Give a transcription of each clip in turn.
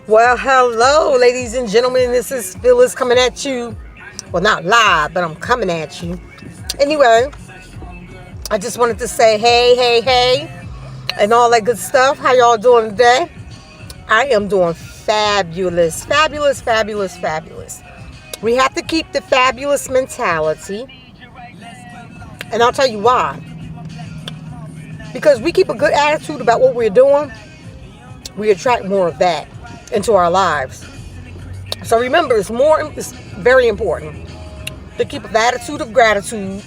Well, hello, ladies and gentlemen. This is Phyllis coming at you. Well, not live, but I'm coming at you. Anyway, I just wanted to say hey, and all that good stuff. How y'all doing today? I am doing fabulous. We have to keep the fabulous mentality. And I'll tell you why. Because we keep a good attitude about what we're doing, we attract more of that into our lives. So remember, it's very important to keep an attitude of gratitude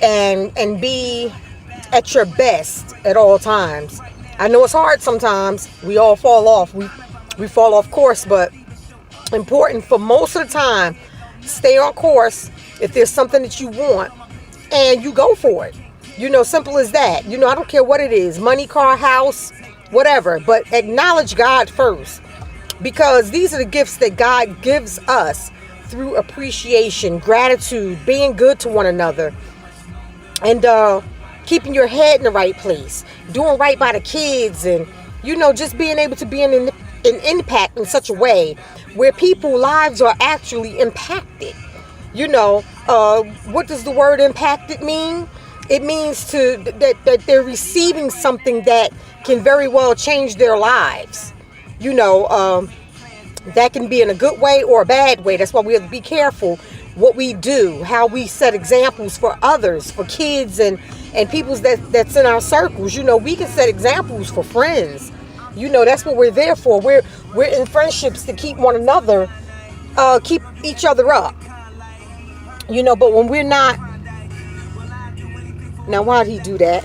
and be at your best at all times. I know it's hard sometimes. We all fall off. We fall off course, but important for most of the time, stay on course if there's something that you want and you go for it. Simple as that. I don't care what it is, money, car, house, whatever, but acknowledge God first, because these are the gifts that God gives us through appreciation, gratitude, being good to one another, and keeping your head in the right place, doing right by the kids, and just being able to be an impact in such a way where people's lives are actually impacted. What does the word impacted mean? It means that they're receiving something that can very well change their lives. That can be in a good way or a bad way. That's why we have to be careful what we do, how we set examples for others, for kids and people that's in our circles. We can set examples for friends. That's what we're there for. We're in friendships to keep one another, keep each other up. But when we're not. Now, why'd he do that?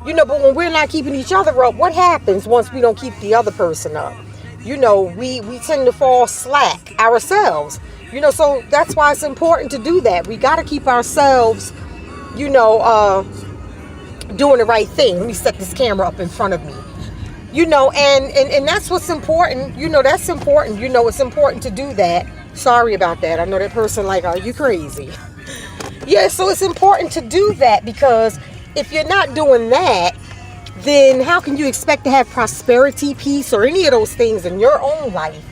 But when we're not keeping each other up, what happens once we don't keep the other person up? We tend to fall slack ourselves. So that's why it's important to do that. We got to keep ourselves, doing the right thing. Let me set this camera up in front of me. And that's what's important. That's important. It's important to do that. Sorry about that. I know that person like, are you crazy? Yeah, so it's important to do that, because if you're not doing that, then how can you expect to have prosperity, peace, or any of those things in your own life?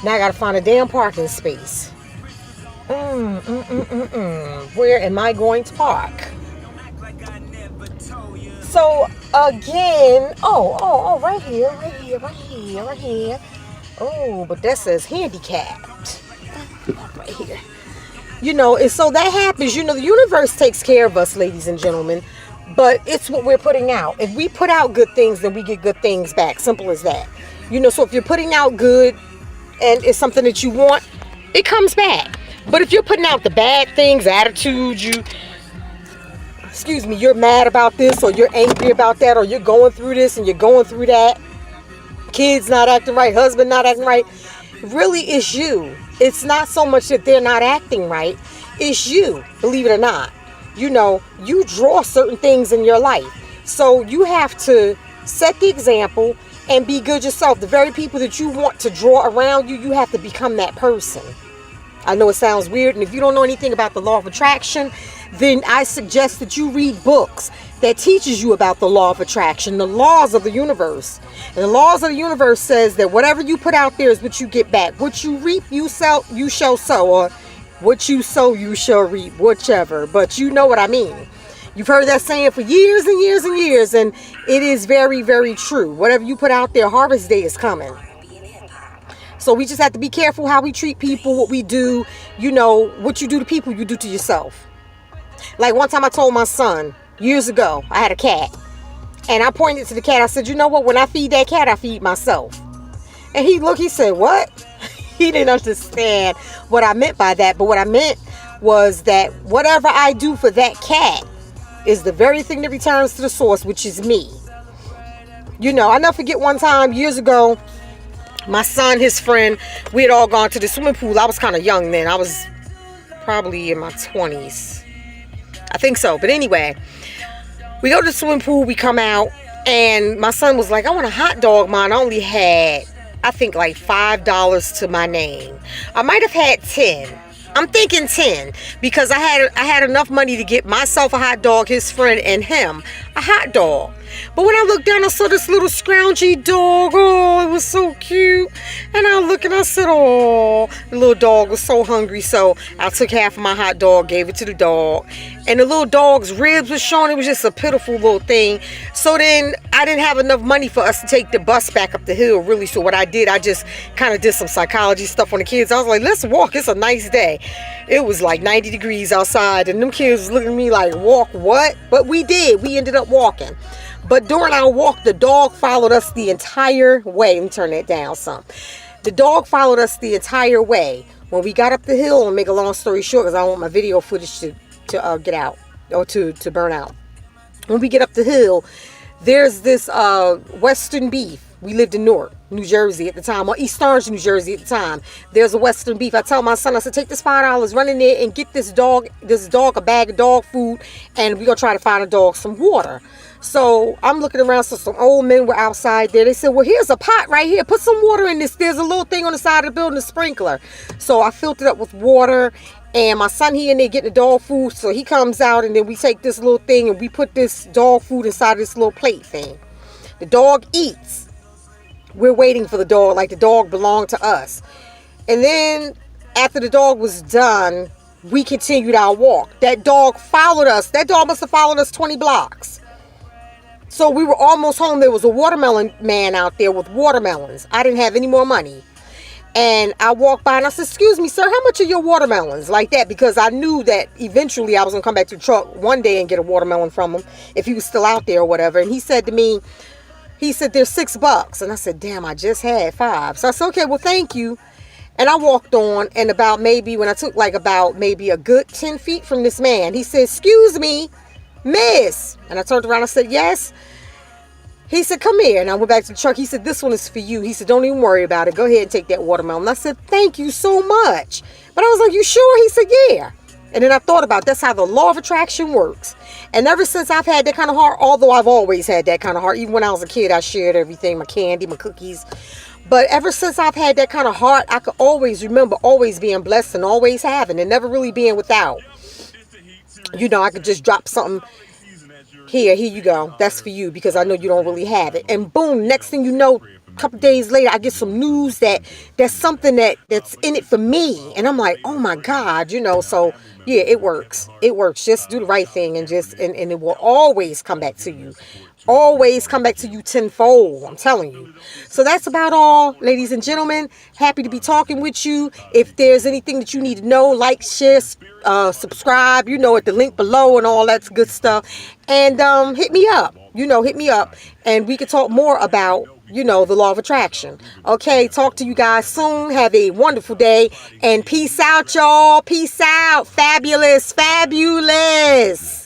Now I got to find a damn parking space. Where am I going to park? So again, right here. Oh, but that says handicapped. Right here. And so that happens. The universe takes care of us, ladies and gentlemen, but it's what we're putting out. If we put out good things, then we get good things back. Simple as that. So if you're putting out good and it's something that you want, it comes back. But if you're putting out the bad things, attitude, you're mad about this, or you're angry about that, or you're going through this and you're going through that, kids not acting right, husband not acting right, really it's you. It's not so much that they're not acting right. It's you, believe it or not. You draw certain things in your life. So you have to set the example and be good yourself. The very people that you want to draw around you, you have to become that person. I know it sounds weird. And if you don't know anything about the law of attraction, then I suggest that you read books that teaches you about the law of attraction, the laws of the universe. And the laws of the universe says that whatever you put out there is what you get back. What you reap, you shall sow, or what you sow, you shall reap, whichever. But you know what I mean. You've heard that saying for years and years and years, and it is very, very true. Whatever you put out there, harvest day is coming. So we just have to be careful how we treat people, what we do. What you do to people, you do to yourself. Like one time I told my son, years ago, I had a cat, and I pointed to the cat. I said, you know what? When I feed that cat, I feed myself. And he said, what? He didn't understand what I meant by that. But what I meant was that whatever I do for that cat is the very thing that returns to the source, which is me. I never forget one time years ago, my son, his friend, we had all gone to the swimming pool. I was kind of young then. I was probably in my 20s. I think so. But anyway, we go to the swimming pool, we come out, and my son was like, I want a hot dog. Mine only had, I think, like $5 to my name. I might have had 10. I'm thinking 10, because I had enough money to get myself a hot dog, his friend, and him a hot dog. But when I looked down, I saw this little scroungy dog. Oh, it was so looking, I said, oh, the little dog was so hungry. So I took half of my hot dog, gave it to the dog. And the little dog's ribs was showing. It was just a pitiful little thing. So then I didn't have enough money for us to take the bus back up the hill, really. So what I did, I just kind of did some psychology stuff on the kids. I was like, let's walk. It's a nice day. It was like 90 degrees outside. And them kids was looking at me like, walk what? But we did. We ended up walking. But during our walk, the dog followed us the entire way. Let me turn that down some. The dog followed us the entire way. When we got up the hill, and make a long story short, because I don't want my video footage to get out or to burn out. When we get up the hill, there's this Western beef. We lived in Newark, New Jersey at the time, or East Orange, New Jersey at the time. There's a Western beef. I tell my son, I said, take this $5, run in there and get this dog a bag of dog food, and we're going to try to find a dog some water. So I'm looking around, so some old men were outside there. They said, well, here's a pot right here. Put some water in this. There's a little thing on the side of the building, a sprinkler. So I filled it up with water, and my son, he in there getting the dog food. So he comes out, and then we take this little thing, and we put this dog food inside this little plate thing. The dog eats. We're waiting for the dog, like the dog belonged to us. And then after the dog was done, we continued our walk. That dog followed us. That dog must have followed us 20 blocks. So we were almost home. There was a watermelon man out there with watermelons. I didn't have any more money. And I walked by and I said, excuse me, sir, how much are your watermelons? Like that, because I knew that eventually I was going to come back to the truck one day and get a watermelon from him if he was still out there or whatever. And he said to me, he said, they're $6. And I said, damn, I just had 5. So I said, okay, well, thank you. And I walked on, and about maybe, when I took like about maybe a good 10 feet from this man, he said, excuse me, miss. And I turned around and I said, yes. He said, come here. And I went back to the truck. He said, this one is for you. He said, don't even worry about it. Go ahead and take that watermelon. And I said, thank you so much. But I was like, you sure? He said, yeah. And then I thought about, that's how the law of attraction works. And ever since I've had that kind of heart, although I've always had that kind of heart, even when I was a kid, I shared everything, my candy, my cookies. But ever since I've had that kind of heart, I could always remember always being blessed and always having and never really being without. You know, I could just drop something. Here you go. That's for you, because I know you don't really have it. And boom, next thing you know, a couple days later, I get some news that there's something that's in it for me. And I'm like, oh my God, you know, so yeah, it works. It works. Just do the right thing and it will always come back to you. Always come back to you tenfold. I'm telling you. So that's about all, ladies and gentlemen. Happy to be talking with you. If there's anything that you need to know, like, share, subscribe, you know, at the link below and all that good stuff. And hit me up. You know, hit me up. And we can talk more about, you know, the law of attraction. Okay, talk to you guys soon. Have a wonderful day. And peace out, y'all. Peace out. Fabulous. Fabulous.